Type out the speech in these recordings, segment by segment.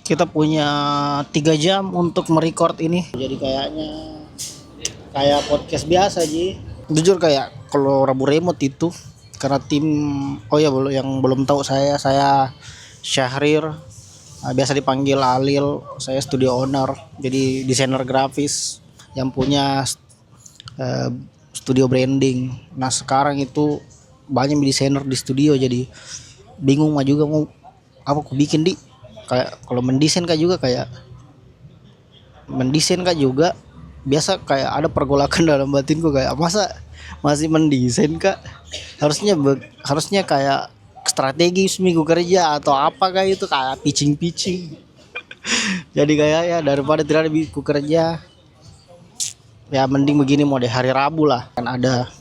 Kita punya 3 jam untuk merecord ini. Jadi kayaknya kayak podcast biasa Ji. Jujur kayak kalau Rabu Remote itu karena tim, oh ya, belum, yang belum tahu, saya Syahrir, biasa dipanggil Alil. Saya studio owner, jadi desainer grafis yang punya eh, studio branding. Nah sekarang itu banyak desainer di studio, jadi bingung mah juga mau apa aku bikin di, kayak kalau mendesain kak juga kayak mendesain kak juga biasa kayak ada pergolakan dalam batinku, kayak masa masih mendesain kak, harusnya kayak strategi seminggu kerja atau apa kayak itu, kayak pitching jadi kayak ya daripada tidak ada biku kerja, ya mending begini mau deh hari Rabu lah kan ada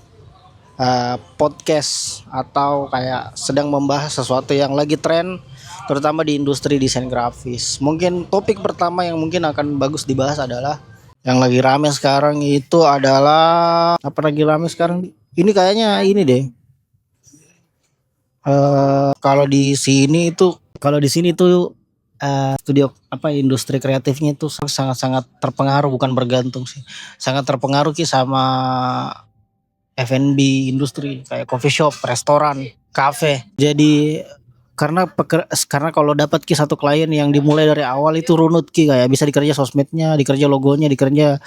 podcast atau kayak sedang membahas sesuatu yang lagi tren terutama di industri desain grafis. Mungkin topik pertama yang mungkin akan bagus dibahas adalah yang lagi rame sekarang itu adalah apa, lagi rame sekarang ini kayaknya ini deh. Kalau di sini itu, studio apa, industri kreatifnya itu sangat-sangat terpengaruh, bukan bergantung sih, sangat terpengaruh ki sama F&B industri kayak coffee shop, restoran, cafe. Jadi karena kalau dapat ki satu klien yang dimulai dari awal itu runut ki, kayak bisa dikerja sosmednya, dikerja logonya, dikerja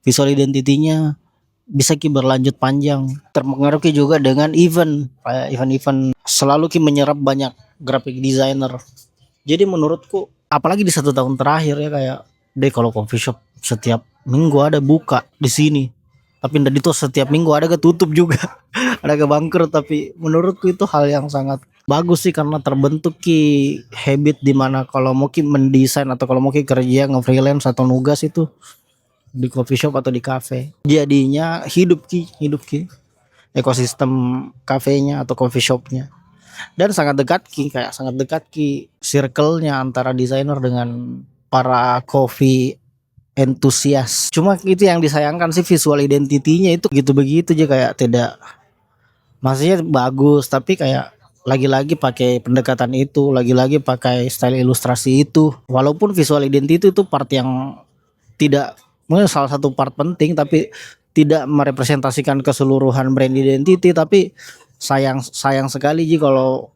visual identitinya, bisa ki berlanjut panjang. Terpengaruh ki juga dengan event, kayak event-event selalu ki menyerap banyak graphic designer. Jadi menurutku apalagi di 1 tahun terakhir ya, kayak deh kalau coffee shop setiap minggu ada buka di sini, tapi ndak itu setiap minggu ada ke tutup juga ada ke bangkrut. Tapi menurutku itu hal yang sangat bagus sih, karena terbentuk ki habit di mana kalau mau ki mendesain atau kalau mau ki kerja nge-freelance atau nugas itu di coffee shop atau di cafe, jadinya hidup ki ekosistem kafenya atau coffee shopnya. Dan sangat dekat ki circle-nya antara desainer dengan para coffee entusias. Cuma itu yang disayangkan sih, visual identity-nya itu gitu begitu aja, kayak tidak, maksudnya bagus tapi kayak lagi-lagi pakai pendekatan itu, lagi-lagi pakai style ilustrasi itu. Walaupun visual identity itu part yang tidak, mungkin salah satu part penting, tapi tidak merepresentasikan keseluruhan brand identity. Tapi sayang sayang sekali Ji kalau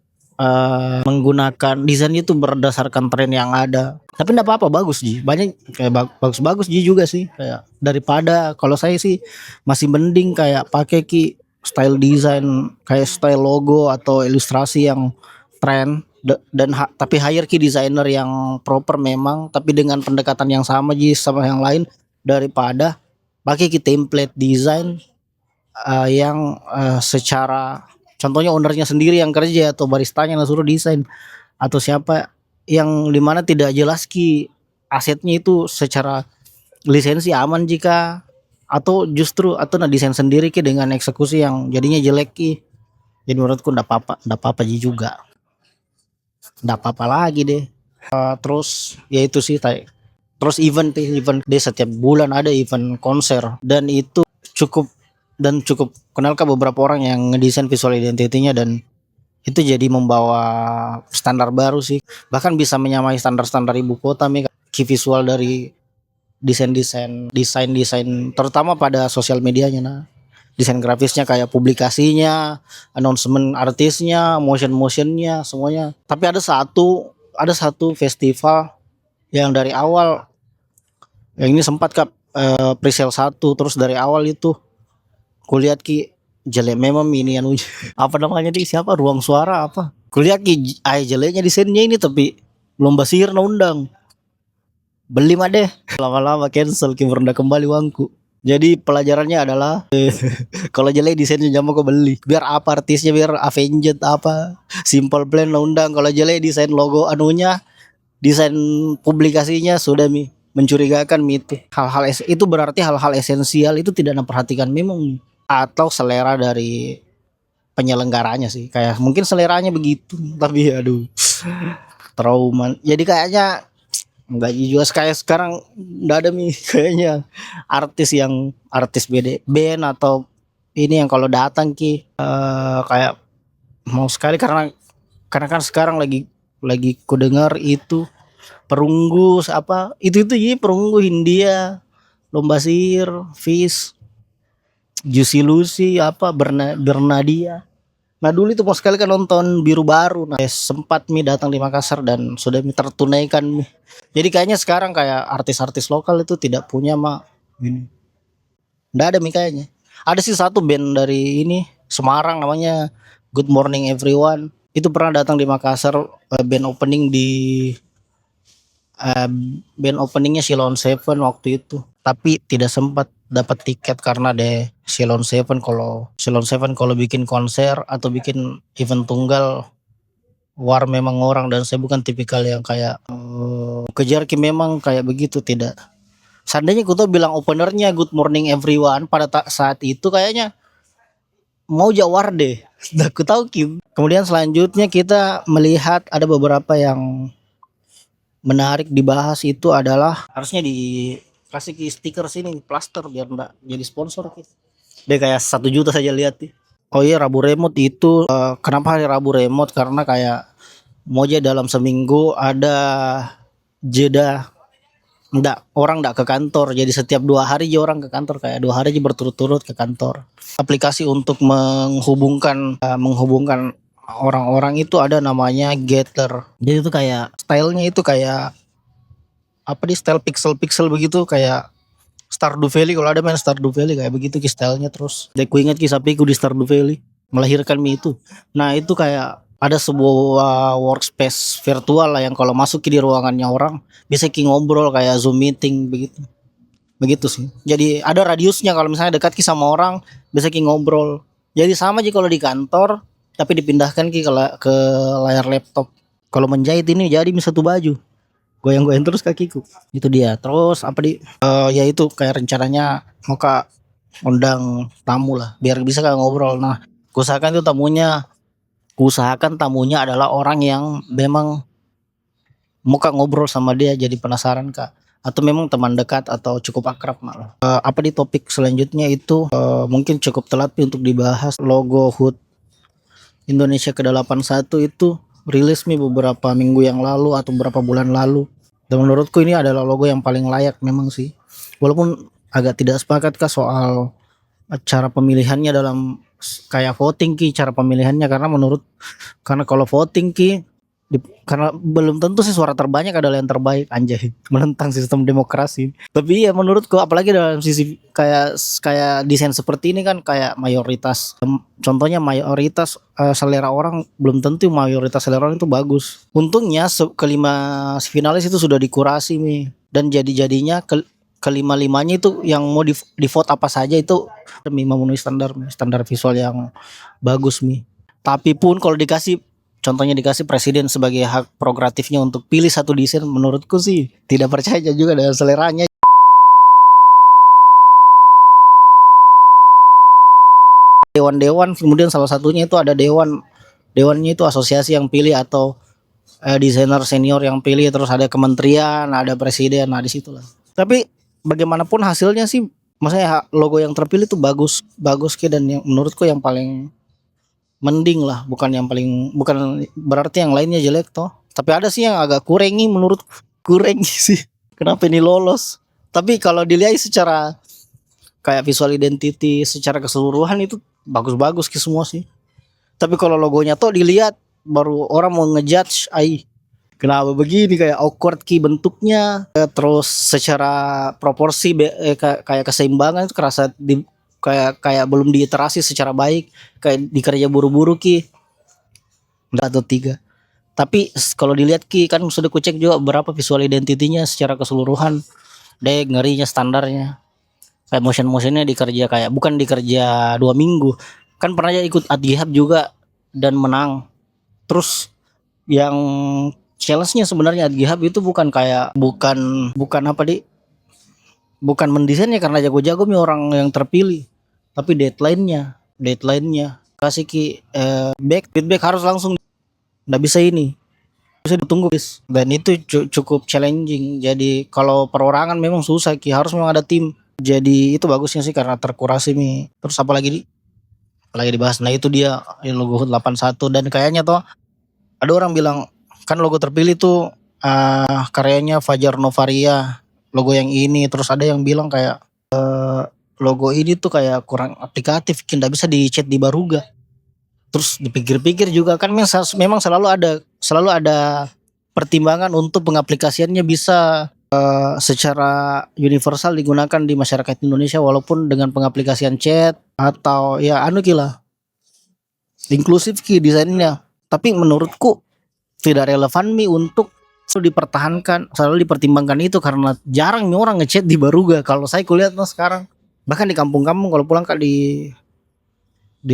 menggunakan desain itu berdasarkan tren yang ada. Tapi enggak apa-apa, bagus Ji. Banyak kayak bagus-bagus Ji juga sih. Kayak daripada, kalau saya sih masih mending kayak pakai ki style design, kayak style logo atau ilustrasi yang tren, tapi hire ki designer yang proper memang, tapi dengan pendekatan yang sama Ji sama yang lain, daripada pakai ki template design yang secara, contohnya ownernya sendiri yang kerja atau baristanya yang suruh desain, atau siapa, yang dimana tidak jelas ki asetnya itu secara lisensi aman jika, atau justru atau nah desain sendiri ki dengan eksekusi yang jadinya jelek ki. Jadi menurutku ndak apa-apa juga, ndak apa-apa lagi deh. Terus ya itu sih terus event deh, setiap bulan ada event konser, dan itu cukup kenal ke beberapa orang yang ngedesain visual identity-nya, dan itu jadi membawa standar baru sih, bahkan bisa menyamai standar-standar ibu kota nih key visual dari desain terutama pada sosial medianya. Nah desain grafisnya kayak publikasinya, announcement artisnya, motionnya semuanya. Tapi ada satu festival yang dari awal, yang ini sempat kap presale satu, terus dari awal itu kulihat ki jelek memang ini anu apa namanya di siapa, ruang suara apa, kulihat ki jeleknya desainnya ini, tapi lomba sihir undang beli mah deh, lama-lama cancel ki merendah kembali uangku. Jadi pelajarannya adalah kalau jelek desainnya jangan kau beli, biar apa artisnya, biar Avenged apa Simple Plan undang, kalau jelek desain logo anunya, desain publikasinya sudah mencurigakan itu. Itu berarti hal-hal esensial itu tidak memperhatikan memang, atau selera dari penyelenggaranya sih, kayak mungkin seleranya begitu, tapi aduh trauma. Jadi kayaknya enggak juga, kayak sekarang enggak ada kayaknya artis band atau ini yang kalau datang ki kayak mau sekali, karena kan sekarang lagi ku dengar itu Perunggu apa itu jadi Perunggu Hindia, Lomba Sihir, Fish, Juicy Lucy apa Bernadia. Nah dulu itu mau sekali kan nonton Biru Baru. Nah sempat mi datang di Makassar dan sudah mi tertunaikan mi. Jadi kayaknya sekarang kayak artis-artis lokal itu tidak punya ini. Nggak ada mi kayaknya. Ada sih satu band dari ini Semarang namanya Good Morning Everyone. Itu pernah datang di Makassar, band opening di eh, band openingnya Silon Seven waktu itu. Tapi tidak sempat dapat tiket karena Silon Seven kalau bikin konser atau bikin event tunggal war memang orang, dan saya bukan tipikal yang kayak kejar ki memang kayak begitu, tidak. Seandainya aku tuh bilang openernya Good Morning Everyone pada saat itu kayaknya mau jawar deh. Aku tahu Kim. Kemudian selanjutnya kita melihat ada beberapa yang menarik dibahas, itu adalah harusnya dikasih stiker sini plaster biar enggak jadi sponsor kita. Dia kayak 1 juta saja lihat nih. Oh iya, Rabu Remote itu kenapa hari Rabu Remote, karena kayak moja dalam seminggu ada jeda, orang ndak ke kantor, jadi setiap 2 hari aja orang ke kantor, kayak 2 hari aja berturut-turut ke kantor. Aplikasi untuk menghubungkan orang-orang itu ada namanya Getter. Jadi itu kayak stylenya itu kayak apa di style pixel-pixel begitu, kayak Stardew Valley. Kalau ada main Stardew Valley kayak begitu ki stylenya. Terus aku ingat ki sapiku di Stardew Valley melahirkan mie itu. Nah itu kayak ada sebuah workspace virtual lah yang kalau masuk di ruangannya orang bisa ki ngobrol kayak Zoom meeting begitu. Begitu sih. Jadi ada radiusnya, kalau misalnya dekat ki sama orang bisa ki ngobrol. Jadi sama aja kalau di kantor tapi dipindahkan ki ke layar laptop. Kalau menjahit ini jadi satu baju. Goyang-goyang terus kakiku. Itu dia. Terus apa ya itu kayak rencananya mau undang tamu lah biar bisa ngobrol. Nah, kuusahakan tamunya adalah orang yang memang mau ngobrol sama dia, jadi penasaran Kak, atau memang teman dekat atau cukup akrab malah. Apa di topik selanjutnya itu mungkin cukup telat untuk dibahas. Logo HUT Indonesia ke-81 itu rilis nih beberapa minggu yang lalu atau beberapa bulan lalu. Dan menurutku ini adalah logo yang paling layak memang sih. Walaupun agak tidak sepakat Kak soal cara pemilihannya dalam kayak voting ki, cara pemilihannya, karena kalau voting ki karena belum tentu sih suara terbanyak adalah yang terbaik, anjay. Menentang sistem demokrasi. Tapi ya menurutku apalagi dalam sisi kayak desain seperti ini kan kayak mayoritas, contohnya mayoritas selera orang belum tentu mayoritas selera orang itu bagus. Untungnya kelima finalis itu sudah dikurasi nih, dan jadinya kelima-limanya itu yang mau di vote apa saja itu demi memenuhi standar visual yang bagus nih. Tapi pun kalau contohnya dikasih presiden sebagai hak prerogatifnya untuk pilih satu desain, menurutku sih tidak percaya juga dengan seleranya. Dewan-dewan, kemudian salah satunya itu ada dewannya itu asosiasi yang pilih atau desainer senior yang pilih, terus ada kementerian, ada presiden, nah disitulah. Tapi bagaimanapun hasilnya sih, maksudnya logo yang terpilih itu bagus dan yang menurutku yang paling mending lah, bukan berarti yang lainnya jelek toh. Tapi ada sih yang agak menurut kurang sih. Kenapa ini lolos? Tapi kalau dilihat secara kayak visual identity secara keseluruhan itu bagus-bagus ki semua sih. Tapi kalau logonya toh dilihat baru orang mau ngejudge, kenapa begini, kayak awkward ki bentuknya, terus secara proporsi kayak keseimbangan itu kerasa kayak belum diiterasi secara baik, kayak dikerja buru-buru ki. 2 atau 3. Tapi kalau dilihat ki kan sudah kucek juga berapa visual identitinya secara keseluruhan, deh ngerinya standarnya. Kayak motionnya dikerja kayak bukan dikerja 2 minggu. Kan pernah aja ikut Adgihab juga dan menang. Terus yang challenge-nya sebenarnya Adgihab itu bukan mendesainnya karena jago-jago nih orang yang terpilih, tapi deadline-nya kasih ki feedback harus langsung, nggak bisa ditunggu dan itu cukup challenging. Jadi kalau perorangan memang susah ki, harus memang ada tim. Jadi itu bagusnya sih karena terkurasi nih. Terus apalagi dibahas, nah itu dia logo HUT 81. Dan kayaknya toh ada orang bilang kan logo terpilih tuh karyanya Fajar Novaria, logo yang ini. Terus ada yang bilang kayak logo ini tuh kayak kurang aplikatif, tidak bisa di-chat di Baruga. Terus dipikir-pikir juga kan memang selalu ada pertimbangan untuk pengaplikasiannya bisa secara universal digunakan di masyarakat Indonesia, walaupun dengan pengaplikasian chat atau ya anu gila inklusif ki desainnya. Tapi menurutku tidak relevan mi untuk selalu dipertimbangkan itu, karena jarang nih orang ngechat di Baruga. Kalau saya kulihat sekarang, bahkan di kampung-kampung kalau pulang kak di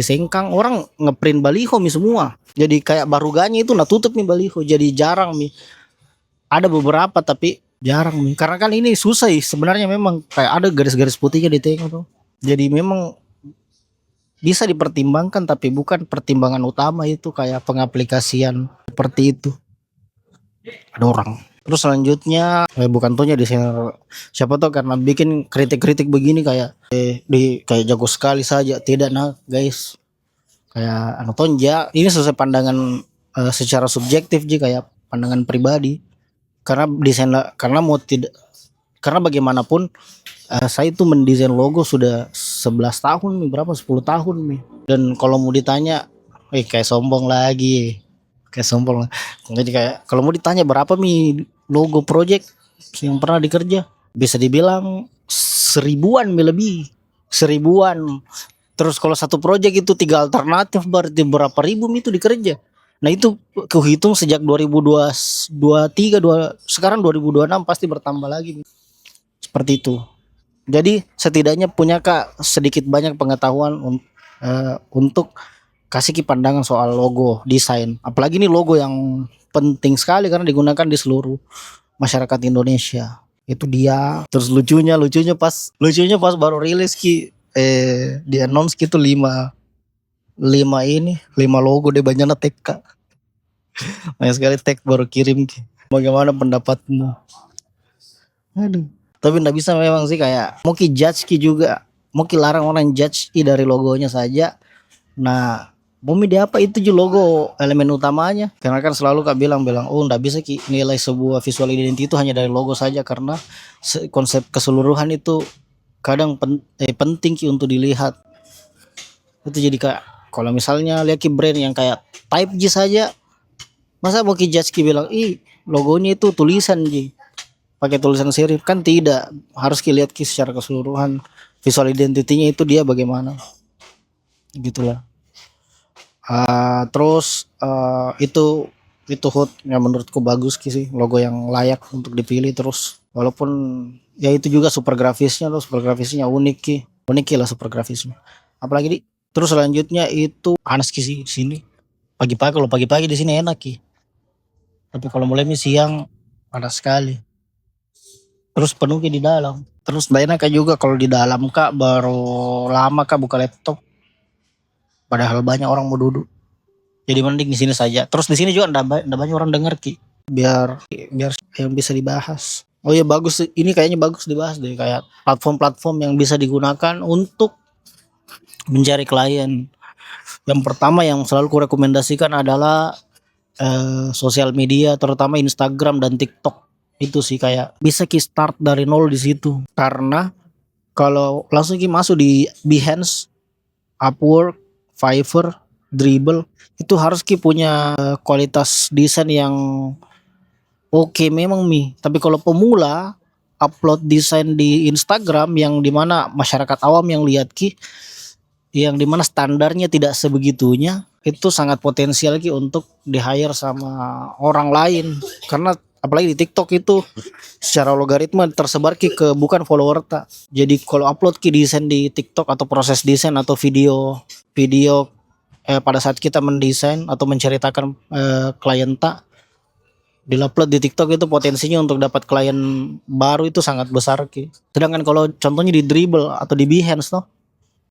Sengkang orang ngeprint baliho mi semua. Jadi kayak Baruganya itu tutup nih baliho. Jadi jarang mi. Ada beberapa tapi jarang mi. Karena kan ini susah ya sebenarnya, memang kayak ada garis-garis putihnya di tengah tuh. Jadi memang bisa dipertimbangkan tapi bukan pertimbangan utama itu kayak pengaplikasian seperti itu. Ada orang. Terus selanjutnya bukan tuhnya desainer, siapa tahu karena bikin kritik-kritik begini kayak kayak jago sekali saja. Tidak nah guys, kayak anu tonja ini sesuai pandangan secara subjektif ji, kayak pandangan pribadi. Karena karena mau tidak, karena bagaimanapun saya itu mendesain logo sudah 11 tahun nih, berapa 10 tahun nih. Dan kalau mau ditanya kayak sombong lagi. Kayak sombong lah. Jadi kayak kalau mau ditanya berapa mi logo project yang pernah dikerja, bisa dibilang 1000-an mi, lebih 1000-an. Terus kalau satu project itu 3 alternatif, berarti berapa ribu mi itu dikerja. Nah itu kehitung sejak 2023 sekarang 2026 pasti bertambah lagi. Seperti itu. Jadi setidaknya punya kak sedikit banyak pengetahuan untuk kasih pandangan soal logo desain. Apalagi ini logo yang penting sekali karena digunakan di seluruh masyarakat Indonesia. Itu dia. Terus lucunya pas baru rilis ki di announce gitu 5 logo deh, banyaknya tag kak. Banyak sekali tag baru kirim ki. Bagaimana pendapatmu? Aduh. Tapi nggak bisa memang sih, kayak mau ki judge ki juga, mau ki larang orang judge ki dari logonya saja. Nah Bumi di apa itu juga logo elemen utamanya, karena kan selalu kak bilang oh nggak bisa ki nilai sebuah visual identity itu hanya dari logo saja, karena konsep keseluruhan itu kadang penting ki untuk dilihat. Itu jadi kak kalau misalnya lihat ki brand yang kayak Type G saja, masa mau ki judge ki bilang logonya itu tulisan G pakai tulisan serif, kan tidak, harus ki lihat ki secara keseluruhan visual identity-nya itu dia bagaimana gitulah. Terus itu HUT yang menurutku bagus sih, logo yang layak untuk dipilih. Terus walaupun ya itu juga super grafisnya unik lah super grafisnya. Apalagi terus selanjutnya itu panas sih di sini. Kalau pagi-pagi di sini enak ki. Tapi kalau mulai siang panas sekali. Terus penuh di dalam. Terus enak juga kalau di dalam kak baru lama kak buka laptop. Padahal banyak orang mau duduk. Jadi mending di sini saja. Terus di sini juga enggak banyak orang dengar ki. Biar yang bisa dibahas. Oh iya bagus, ini kayaknya bagus dibahas deh, kayak platform-platform yang bisa digunakan untuk mencari klien. Yang pertama yang selalu kurekomendasikan adalah sosial media, terutama Instagram dan TikTok. Itu sih kayak bisa ki start dari nol di situ. Karena kalau langsung ki masuk di Behance, Upwork, Fiverr, Dribbble, itu harus ki punya kualitas desain yang oke memang mi. Tapi kalau pemula upload desain di Instagram yang dimana masyarakat awam yang lihat ki, yang dimana standarnya tidak sebegitunya, itu sangat potensial ki untuk di hire sama orang lain. Karena apalagi di TikTok itu secara logaritma tersebar ki ke bukan follower tak. Jadi kalau upload ki desain di TikTok atau proses desain atau video pada saat kita mendesain atau menceritakan klien tak di-upload di TikTok, itu potensinya untuk dapat klien baru itu sangat besar ki. Sedangkan kalau contohnya di Dribbble atau di Behance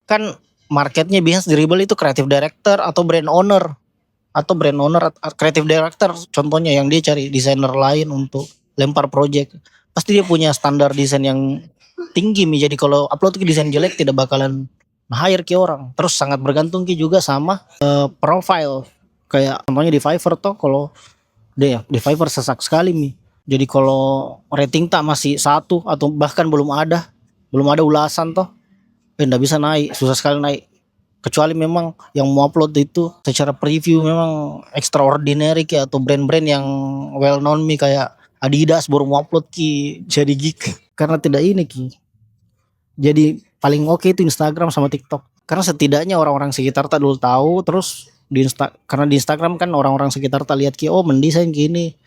kan marketnya Behance, Dribbble itu creative director atau brand owner creative director contohnya, yang dia cari desainer lain untuk lempar project. Pasti dia punya standar desain yang tinggi mi. Jadi kalau upload ke desain jelek tidak bakalan hire ki orang. Terus sangat bergantung ki juga sama profile. Kayak contohnya di Fiverr kalau di Fiverr sesak sekali mi. Jadi kalau rating tak masih satu atau bahkan belum ada ulasan toh, nggak bisa naik, susah sekali naik. Kecuali memang yang mau upload itu secara preview memang extraordinary ki atau brand-brand yang well known mi kayak Adidas baru mau upload ki jadi geek. Karena tidak ini ki. Jadi paling oke itu Instagram sama TikTok. Karena setidaknya orang-orang sekitar tak dulu tahu, terus karena di Instagram kan orang-orang sekitar tak lihat ki, oh mendesain gini.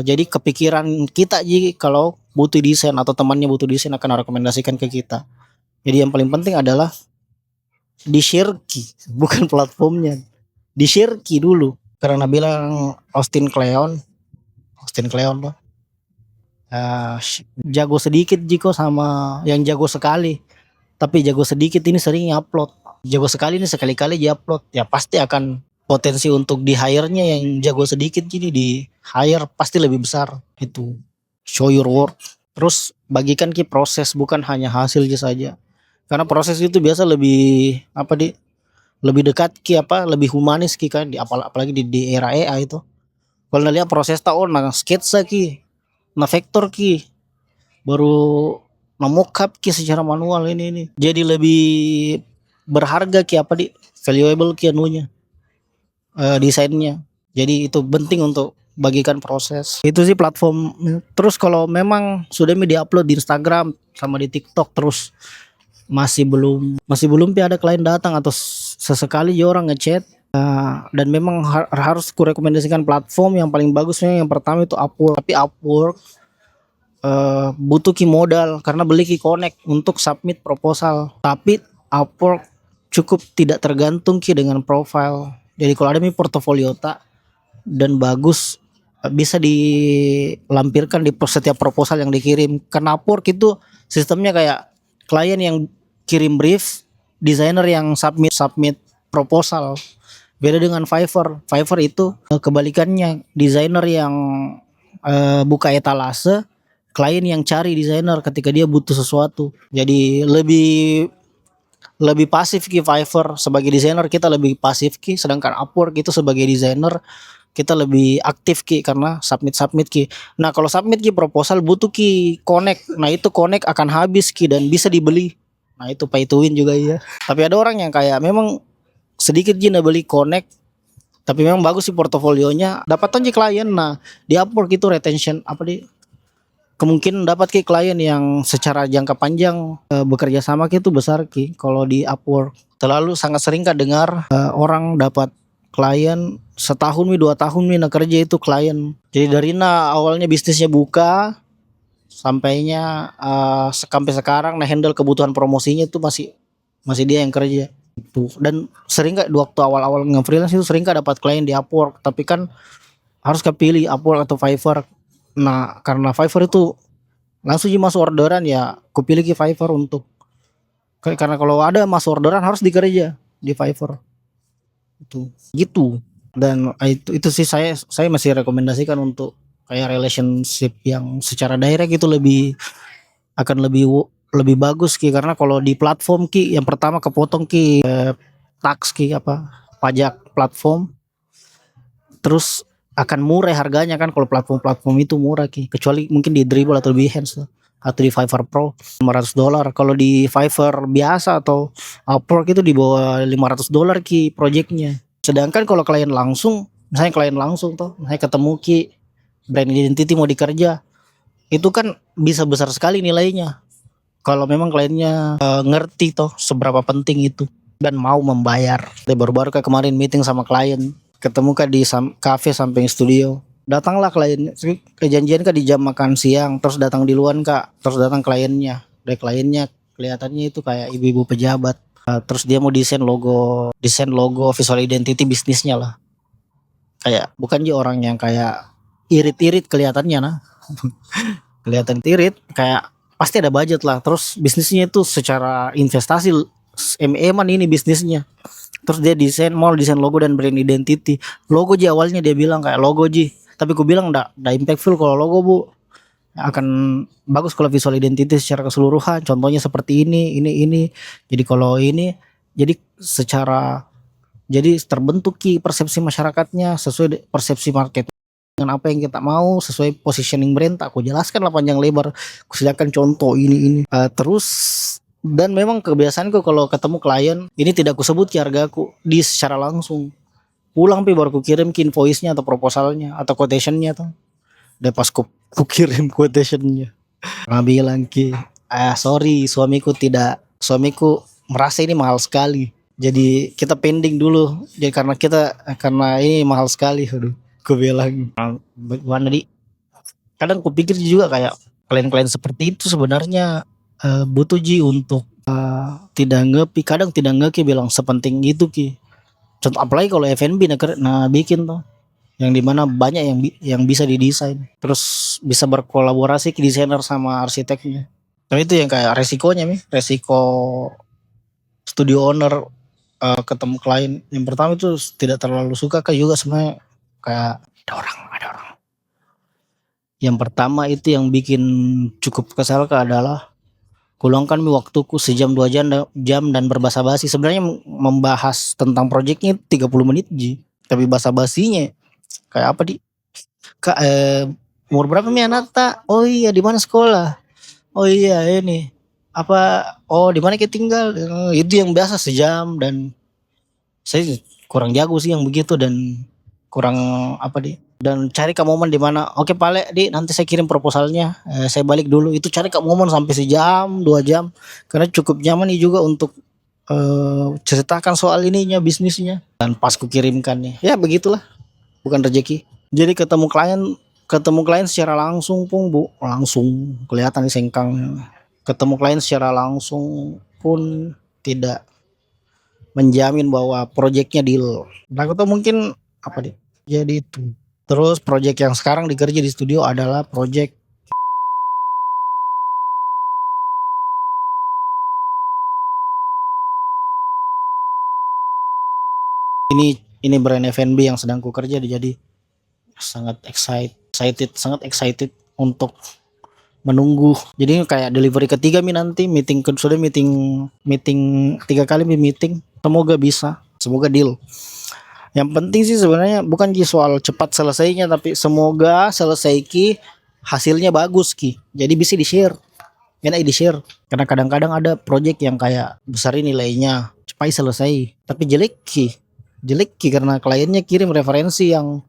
Jadi kepikiran kita jadi kalau butuh desain atau temannya butuh desain akan rekomendasikan ke kita. Jadi yang paling penting adalah di share ki, bukan platformnya. Di share ki dulu. Karena bilang Austin Kleon loh. Jago sedikit jiko sama yang jago sekali. Tapi jago sedikit ini sering upload. Jago sekali ini sekali-kali dia upload. Ya pasti akan potensi untuk di hire-nya yang jago sedikit jadi di hire pasti lebih besar. Itu show your work. Terus bagikan ki proses bukan hanya hasilnya saja. Karena proses itu biasa lebih lebih dekat ki lebih humanis ki kan apalagi di era AI itu. Kalau lihat proses tahun nah sketsa ki, nah vektor ki, baru nah mockup ki secara manual ini. Jadi lebih berharga ki valuable ki anunya desainnya. Jadi itu penting untuk bagikan proses. Itu sih platform. Terus kalau memang sudah diupload di Instagram sama di TikTok terus masih belum ada klien datang atau sesekali orang ngechat dan memang harus kurekomendasikan platform yang paling bagusnya yang pertama itu Upwork. Tapi Upwork butuh ki modal karena beli ki connect untuk submit proposal. Tapi Upwork cukup tidak tergantung ki dengan profile. Jadi kalau ada portofolio tak dan bagus bisa dilampirkan di setiap proposal yang dikirim. Karena Upwork itu sistemnya kayak klien yang kirim brief, desainer yang submit proposal. Beda dengan Fiverr. Fiverr itu kebalikannya, desainer yang buka etalase, klien yang cari desainer ketika dia butuh sesuatu. Jadi lebih pasif ki Fiverr sebagai desainer kita lebih pasif ki, sedangkan Upwork itu sebagai desainer kita lebih aktif ki karena submit ki. Nah kalau submit ki proposal butuh ki connect. Nah itu connect akan habis ki dan bisa dibeli. Nah itu pay to win juga ya. Tapi ada orang yang kayak memang sedikit jina beli connect. Tapi memang bagus sih portofolionya. Dapat aja klien. Nah di Upwork itu retention kemungkinan dapat ki klien yang secara jangka panjang bekerja sama ki itu besar ki. Kalau di Upwork terlalu sangat sering kan dengar orang dapat klien setahun 2 tahun kerja itu klien. Jadi dari awalnya bisnisnya buka sampainya sampai sekarang handle kebutuhan promosinya itu masih dia yang kerja itu. Dan sering di waktu awal-awal nge-freelance itu sering dapat klien di Upwork, tapi kan harus kepilih Upwork atau Fiverr. Nah karena Fiverr itu langsung masuk orderan ya kupilih ke Fiverr untuk karena kalau ada masuk orderan harus dikerja di Fiverr itu gitu. Dan itu sih saya masih rekomendasikan untuk kayak relationship yang secara direct itu akan lebih bagus ki. Karena kalau di platform ki yang pertama kepotong ki tax ki pajak platform, terus akan murah harganya kan kalau platform itu murah ki, kecuali mungkin di Dribbble atau Behance atau di Fiverr Pro $500. Kalau di Fiverr biasa atau Upwork itu di bawah $500 ki projectnya. Sedangkan kalau klien langsung toh saya ketemu ki brand identity mau dikerja, itu kan bisa besar sekali nilainya kalau memang kliennya ngerti toh seberapa penting itu dan mau membayar. Baru-baru kemarin meeting sama klien, ketemu di cafe samping studio. Datanglah klien, kejanjian di jam makan siang, terus datang duluan terus datang kliennya. Dari kliennya kelihatannya itu kayak ibu-ibu pejabat. Terus dia mau desain logo visual identity bisnisnya lah. Kayak bukan dia orang yang kayak irit-irit kelihatannya kelihatan irit, kayak pasti ada budget lah. Terus bisnisnya itu secara investasi MM-an ini bisnisnya. Terus dia mau desain logo dan brand identity. Logo awalnya dia bilang kayak logo tapi aku bilang nggak impactful kalau logo bu, akan bagus kalau visual identity secara keseluruhan. Contohnya seperti ini. Jadi kalau ini jadi terbentuk ki persepsi masyarakatnya sesuai persepsi market dengan apa yang kita mau sesuai positioning brand. Aku jelaskan lah panjang lebar, aku sediakan contoh ini. Terus dan memang kebiasaanku kalau ketemu klien ini tidak aku sebut hargaku di secara langsung, pulang baru aku kirim ke invoice-nya atau proposalnya atau quotation-nya tuh. Dan pas ku kirim quotation-nya, nggak bilang ki, sorry suamiku merasa ini mahal sekali. Jadi kita pending dulu. Jadi karena ini mahal sekali. Aduh, gue bilang mana di. Kadang kupikir juga kayak klien-klien seperti itu sebenarnya butuh untuk tidak ngepi. Kadang tidak ngeki bilang sepenting itu ki. Contoh apalagi kalau F&B nah bikin tuh yang dimana banyak yang bisa didesain, terus bisa berkolaborasi ke desainer sama arsiteknya. Nah itu yang kayak resikonya resiko studio owner ketemu klien yang pertama itu tidak terlalu suka juga sebenarnya, kayak ada orang. Yang pertama itu yang bikin cukup kesal adalah kulangkan waktuku sejam 2 jam dan berbasa-basi. Sebenarnya membahas tentang proyeknya 30 menit tapi basa-basinya kayak apa Kak, umur berapa anak tak? Oh iya di mana sekolah? Oh iya ini apa? Oh di mana kita tinggal? Itu yang biasa sejam dan saya kurang jago sih yang begitu dan kurang dan cari ke momen di mana oke Pale nanti saya kirim proposalnya, saya balik dulu. Itu cari ke momen sampai sejam 2 jam karena cukup nyaman nih juga untuk ceritakan soal ininya bisnisnya. Dan pas ku kirimkan nih ya begitulah, bukan rezeki. Jadi ketemu klien secara langsung pun langsung kelihatan di sengkang. Ketemu klien secara langsung pun tidak menjamin bahwa proyeknya deal. Nah, aku tuh mungkin jadi itu. Terus proyek yang sekarang dikerja di studio adalah proyek ini brand F&B yang sedang ku kerja. Jadi sangat excited untuk menunggu. Jadi kayak delivery ketiga nanti sudah meeting 3 kali meeting. Semoga deal. Yang penting sih sebenarnya bukan soal cepat selesainya, tapi semoga selesai ki hasilnya bagus ki. Jadi bisa enak di share. Karena kadang-kadang ada project yang kayak besar nilainya, cepat selesai, tapi jelek ki karena kliennya kirim referensi yang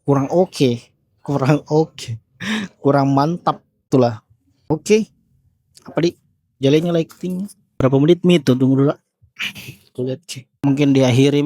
kurang oke, kurang mantap itulah. Oke. Jalannya lighting berapa menit tunggu dulu. Mungkin diakhiri